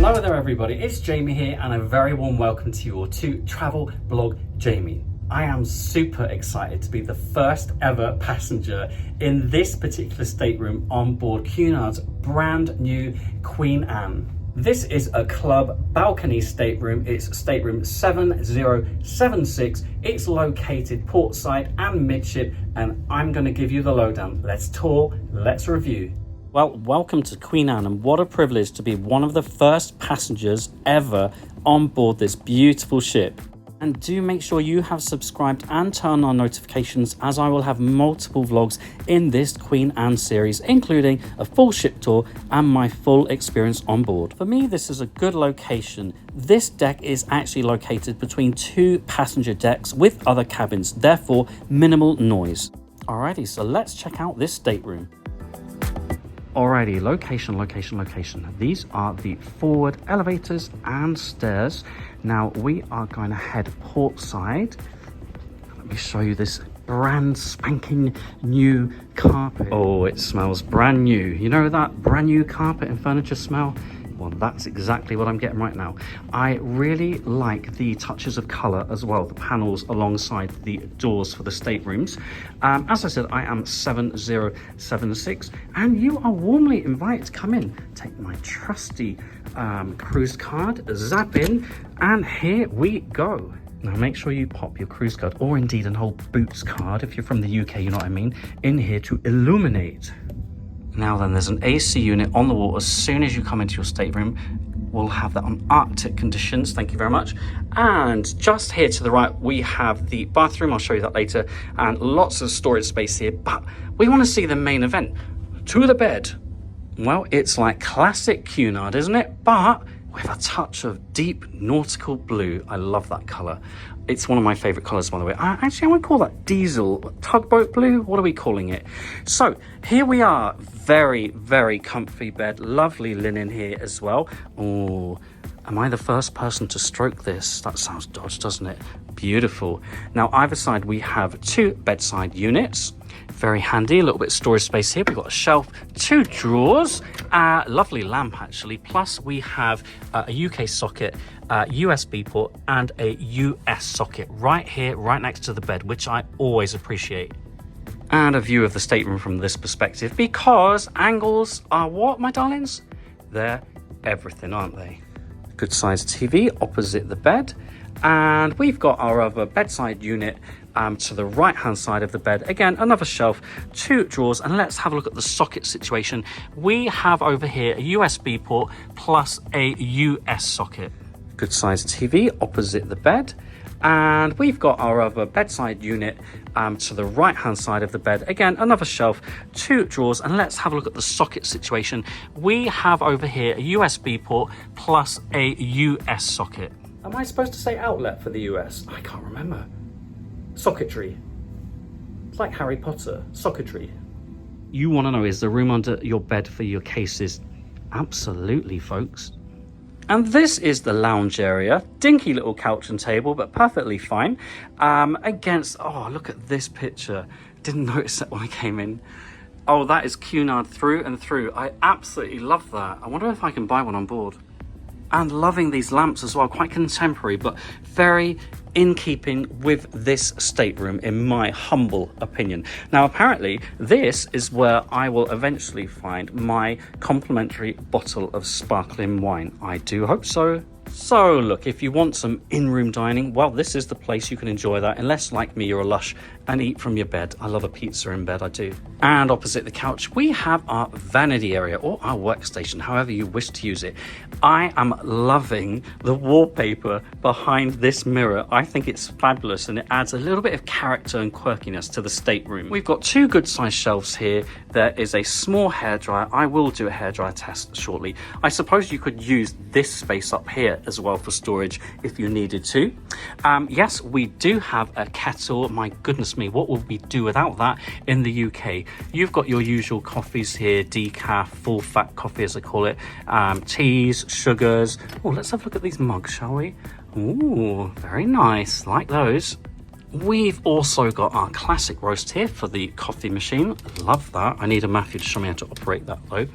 Hello there everybody, it's Jamie here and a very warm welcome to you all to Travel Blog Jamie. I am super excited to be the first ever passenger in this particular stateroom on board Cunard's brand new Queen Anne. This is a Club Balcony Stateroom. It's stateroom 7076. It's located portside and midship, and I'm going to give you the lowdown. Let's tour, let's review. Well, welcome to Queen Anne, and what a privilege to be one of the first passengers ever on board this beautiful ship. And do make sure you have subscribed and turned on notifications, as I will have multiple vlogs in this Queen Anne series, including a full ship tour and my full experience on board. For me, this is a good location. This deck is actually located between two passenger decks with other cabins, therefore minimal noise. Alrighty, so let's check out this stateroom. Alrighty, location. These are the forward elevators and stairs. Now we are going to head portside. Let me show you this brand spanking new carpet. Oh, it smells brand new. You know that brand new carpet and furniture smell? Well, that's exactly what I'm getting right now. I really like the touches of color as well, the panels alongside the doors for the staterooms. As I said, I am 7076, and you are warmly invited to come in. Take my trusty cruise card, zap in, and here we go. Now make sure you pop your cruise card, or indeed an old Boots card if you're from the UK, you know what I mean, in here to illuminate. Now then, there's an AC unit on the wall as soon as you come into your stateroom. We'll have that on Arctic conditions, thank you very much. And just here to the right, we have the bathroom, I'll show you that later, and lots of storage space here, but we want to see the main event. To the bed. Well, it's like classic Cunard, isn't it? But with a touch of deep nautical blue. I love that color. It's one of my favorite colors, by the way. Actually, I would call that diesel tugboat blue. What are we calling it? So here we are. Very, very comfy bed. Lovely linen here as well. Oh, am I the first person to stroke this? That sounds dodgy, doesn't it? Beautiful. Now, either side, we have two bedside units. Very handy, a little bit of storage space here. We've got a shelf, two drawers, lovely lamp actually. Plus we have a UK socket, USB port, and a US socket right here, right next to the bed, which I always appreciate. And a view of the stateroom from this perspective, because angles are what, my darlings? They're everything, aren't they? Good sized TV opposite the bed. And we've got our other bedside unit to the right hand side of the bed. Again, another shelf, two drawers, and let's have a look at the socket situation. We have over here a USB port plus a US socket. Good sized TV opposite the bed. And we've got our other bedside unit to the right hand side of the bed. Again, another shelf, two drawers, and let's have a look at the socket situation. We have over here a USB port plus a US socket. Am I supposed to say outlet for the US? I can't remember. Socketry. It's like Harry Potter. Socketry. You want to know, is the room under your bed for your cases? Absolutely, folks. And this is the lounge area. Dinky little couch and table, but perfectly fine. Against, oh, look at this picture. Didn't notice that when I came in. Oh, that is Cunard through and through. I absolutely love that. I wonder if I can buy one on board. And loving these lamps as well, quite contemporary, but very in keeping with this stateroom, in my humble opinion. Now, apparently, this is where I will eventually find my complimentary bottle of sparkling wine. I do hope so. So look, if you want some in-room dining, well, this is the place you can enjoy that, unless like me you're a lush and eat from your bed. I love a pizza in bed, I do. And opposite the couch we have our vanity area, or our workstation, however you wish to use it. I am loving the wallpaper behind this mirror. I think it's fabulous, and it adds a little bit of character and quirkiness to the stateroom. We've got two good sized shelves here. There is a small hairdryer. I will do a hairdryer test shortly. I suppose you could use this space up here as well for storage if you needed to. Yes, we do have a kettle. My goodness me, what would we do without that in the UK? You've got your usual coffees here, decaf, full fat coffee as I call it, teas, sugars. Oh, let's have a look at these mugs, shall we? Ooh, very nice, like those. We've also got our classic roast here for the coffee machine. Love that. I need a Matthew to show me how to operate that though.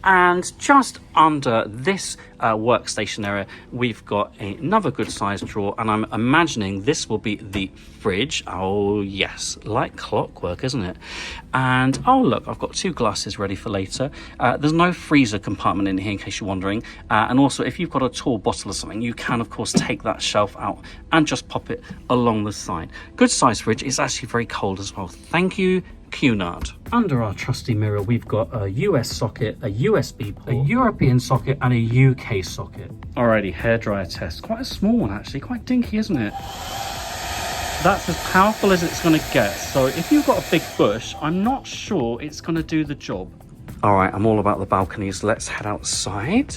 And just under this workstation area, we've got another good sized drawer, and I'm imagining this will be the fridge. Oh yes, like clockwork, isn't it? And oh look, I've got 2 glasses ready for later. There's no freezer compartment in here in case you're wondering. And also, if you've got a tall bottle or something, you can of course take that shelf out and just pop it along the side. Good size fridge. It's actually very cold as well. Thank you, Cunard. Under our trusty mirror, we've got a US socket, a USB port, a European socket, and a UK socket. Alrighty, hairdryer test. Quite a small one actually, quite dinky, isn't it? That's as powerful as it's gonna get. So if you've got a big bush, I'm not sure it's gonna do the job. All right, I'm all about the balconies. Let's head outside.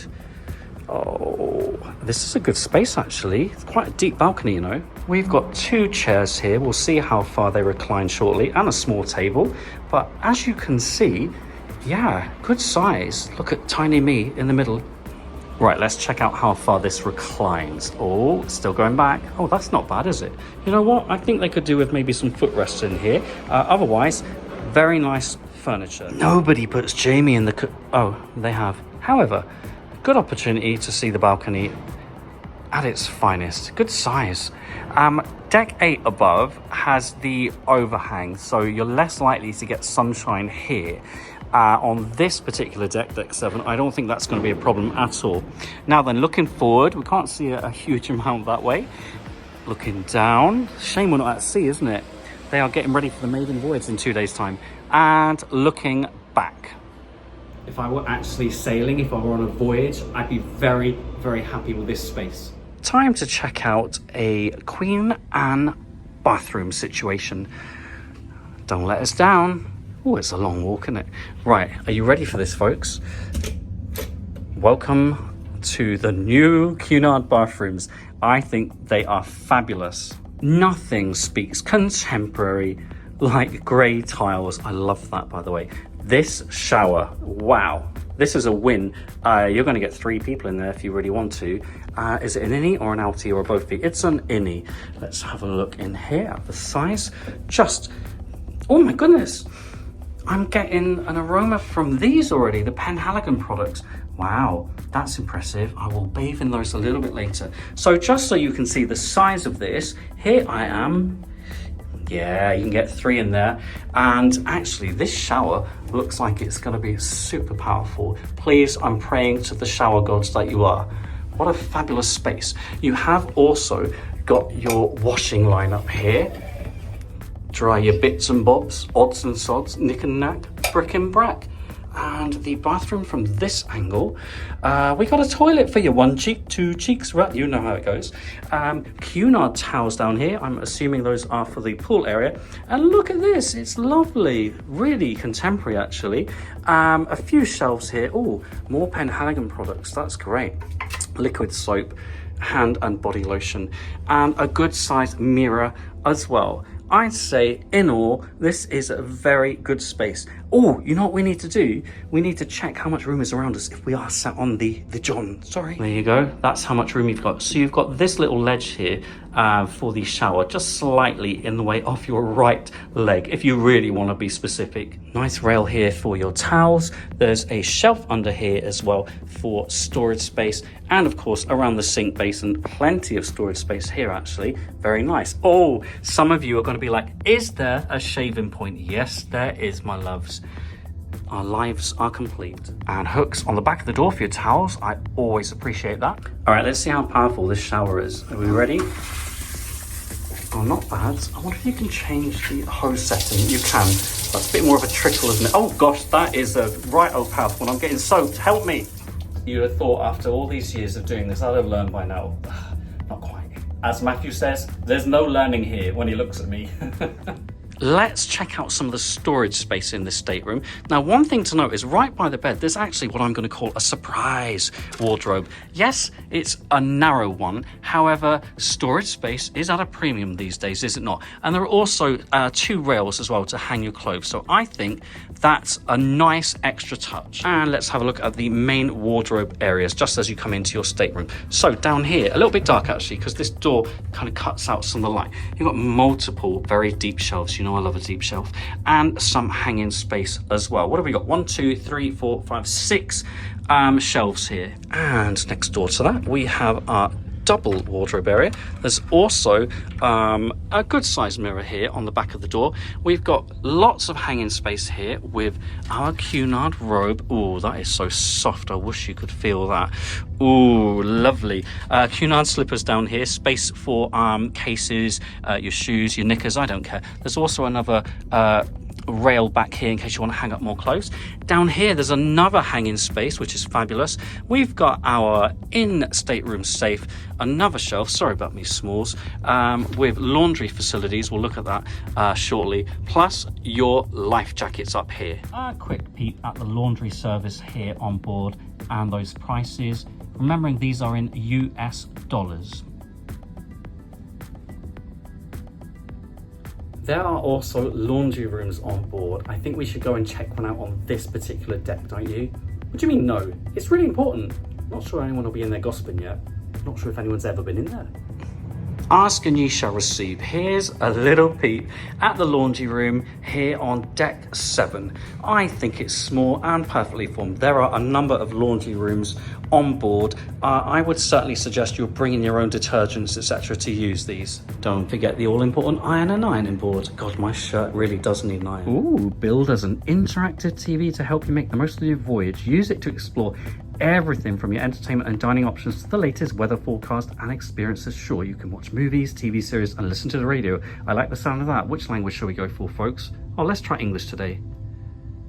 Oh, this is a good space actually. It's quite a deep balcony, you know. We've got 2 chairs here. We'll see how far they recline shortly, and a small table. But as you can see, yeah, good size. Look at tiny me in the middle. Right, let's check out how far this reclines. Oh, still going back. Oh, that's not bad, is it? You know what? I think they could do with maybe some footrests in here. Otherwise, very nice furniture. Nobody puts Jamie in the... Oh, they have. However, good opportunity to see the balcony at its finest. Good size. Deck 8 above has the overhang, so you're less likely to get sunshine here. On this particular deck, deck 7, I don't think that's going to be a problem at all. Now then, looking forward, we can't see a huge amount that way. Looking down, shame we're not at sea, isn't it? They are getting ready for the maiden voyage in 2 days' time. And looking back. If I were actually sailing, if I were on a voyage, I'd be very, very happy with this space. Time to check out a Queen Anne bathroom situation. Don't let us down. Oh, it's a long walk, isn't it? Right, are you ready for this, folks? Welcome to the new Cunard bathrooms. I think they are fabulous. Nothing speaks contemporary like grey tiles. I love that, by the way. This shower, wow, this is a win. You're going to get 3 people in there if you really want to. Is it an innie or an outie or both? It's an innie. Let's have a look in here at the size. Just, oh my goodness, I'm getting an aroma from these already, the Penhaligon products. Wow, that's impressive. I will bathe in those a little bit later. So just so you can see the size of this, here I am. Yeah, you can get 3 in there. And actually, this shower looks like it's going to be super powerful. Please, I'm praying to the shower gods that you are. What a fabulous space. You have also got your washing line up here. Dry your bits and bobs, odds and sods, nick and knack, brick and brack. And the bathroom from this angle, we got a toilet for your 1 cheek, 2 cheeks, right? You know how it goes. Cunard towels down here. I'm assuming those are for the pool area. And look at this, it's lovely, really contemporary actually. A few shelves here. Oh, more Penhaligon products, that's great. Liquid soap, hand and body lotion, and a good sized mirror as well. I'd say in all, this is a very good space. Oh, you know what we need to do? We need to check how much room is around us if we are sat on the John. Sorry. There you go. That's how much room you've got. So you've got this little ledge here for the shower, just slightly in the way of your right leg, if you really want to be specific. Nice rail here for your towels. There's a shelf under here as well for storage space. And of course, around the sink basin, plenty of storage space here actually. Very nice. Oh, some of you are going to be like, is there a shaving point? Yes, there is, my loves. Our lives are complete. And hooks on the back of the door for your towels. I always appreciate that. All right, let's see how powerful this shower is. Are we ready? Oh, not bad. I wonder if you can change the hose setting. You can. That's a bit more of a trickle, isn't it? Oh gosh, that is a right old powerful one. I'm getting soaked. Help me. You'd have thought after all these years of doing this, I'd have learned by now. Not quite. As Matthew says, there's no learning here when he looks at me. Let's check out some of the storage space in this stateroom. Now, one thing to note is right by the bed, there's actually what I'm going to call a surprise wardrobe. Yes, it's a narrow one. However, storage space is at a premium these days, is it not? And there are also 2 rails as well to hang your clothes. So I think That's a nice extra touch. And let's have a look at the main wardrobe areas just as you come into your stateroom. So down here, a little bit dark actually, because this door kind of cuts out some of the light. You've got multiple very deep shelves. You know I love a deep shelf. And some hanging space as well. What have we got? 1, 2, 3, 4, 5, 6 shelves here. And next door to that, we have our double wardrobe area. There's also a good sized mirror here on the back of the door. We've got lots of hanging space here with our Cunard robe. Oh, that is so soft. I wish you could feel that. Oh, lovely. Cunard slippers down here. Space for cases, your shoes, your knickers. I don't care. There's also another rail back here in case you want to hang up more clothes. Down here there's another hanging space, which is fabulous. We've got our in-stateroom safe, another shelf, sorry about me smalls, with laundry facilities. We'll look at that shortly, plus your life jackets up here. A quick peek at the laundry service here on board and those prices, remembering these are in US dollars. There are also laundry rooms on board. I think we should go and check one out on this particular deck, don't you? What do you mean no? It's really important. Not sure anyone will be in there gossiping yet. Not sure if anyone's ever been in there. Ask and ye shall receive. Here's a little peek at the laundry room here on deck 7. I think it's small and perfectly formed. There are a number of laundry rooms on board. I would certainly suggest you're bringing your own detergents, etc. to use these. Don't forget the all-important iron and ironing board. God, my shirt really does need an iron. Ooh, build as an interactive TV to help you make the most of your voyage. Use it to explore everything from your entertainment and dining options to the latest weather forecast and experiences. Sure, you can watch movies, TV series, and listen to the radio. I like the sound of that. Which language shall we go for, folks? Oh, let's try English today.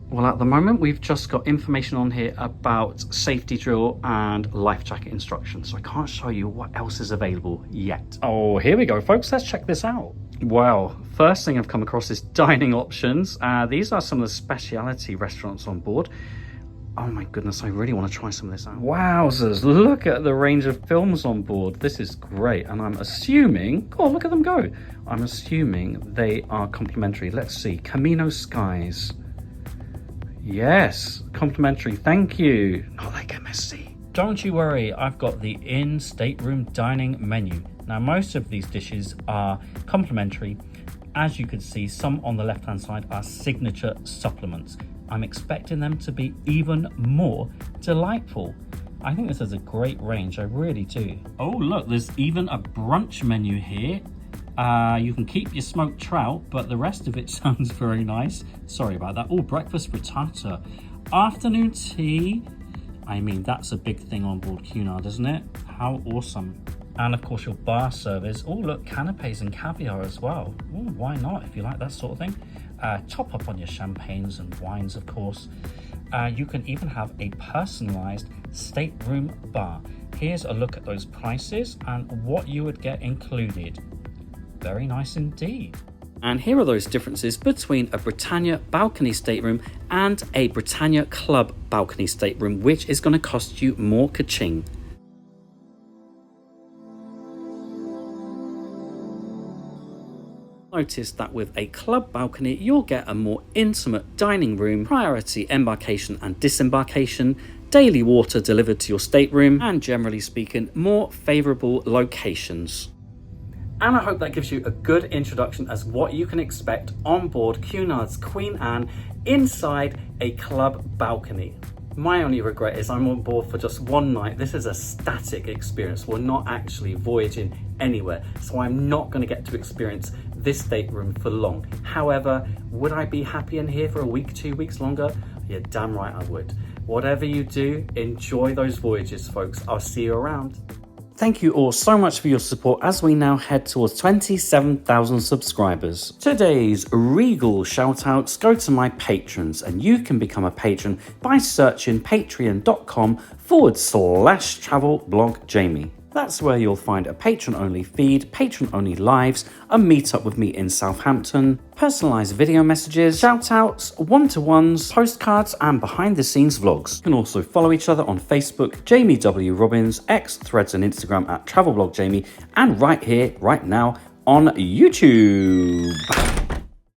Well, at the moment, we've just got information on here about safety drill and life jacket instructions, so I can't show you what else is available yet. Oh, here we go, folks. Let's check this out. Well, first thing I've come across is dining options. These are some of the specialty restaurants on board. Oh my goodness, I really want to try some of this out. Wowzers, look at the range of films on board. This is great, and I'm assuming, oh, look at them go. I'm assuming they are complimentary. Let's see, Camino Skies. Yes, complimentary, thank you. Not like MSC. Don't you worry, I've got the in-stateroom dining menu. Now, most of these dishes are complimentary. As you can see, some on the left-hand side are signature supplements. I'm expecting them to be even more delightful. I think this is a great range, I really do. Oh look, there's even a brunch menu here. You can keep your smoked trout, but the rest of it sounds very nice. Sorry about that. Oh, breakfast frittata. Afternoon tea. I mean, that's a big thing on board Cunard, isn't it? How awesome. And of course your bar service. Oh look, canapes and caviar as well. Ooh, why not if you like that sort of thing. Top up on your champagnes and wines, of course. You can even have a personalized stateroom bar. Here's a look at those prices and what you would get included. Very nice indeed. And here are those differences between a Britannia balcony stateroom and a Britannia Club balcony stateroom, which is going to cost you more ka-ching. Notice that with a club balcony, you'll get a more intimate dining room, priority embarkation and disembarkation, daily water delivered to your stateroom, and generally speaking, more favourable locations. And I hope that gives you a good introduction as what you can expect on board Cunard's Queen Anne inside a club balcony. My only regret is I'm on board for just one night. This is a static experience. We're not actually voyaging anywhere, so I'm not going to get to experience this stateroom for long. However, would I be happy in here for a week, 2 weeks longer? You're damn right I would. Whatever you do, enjoy those voyages, folks. I'll see you around. Thank you all so much for your support as we now head towards 27,000 subscribers. Today's regal shoutouts go to my patrons, and you can become a patron by searching patreon.com/travelblogjamie. That's where you'll find a patron-only feed, patron-only lives, a meet-up with me in Southampton, personalised video messages, shout-outs, one-to-ones, postcards, and behind-the-scenes vlogs. You can also follow each other on Facebook, Jamie W. Robbins, X, Threads, and Instagram at TravelBlogJamie, and right here, right now, on YouTube.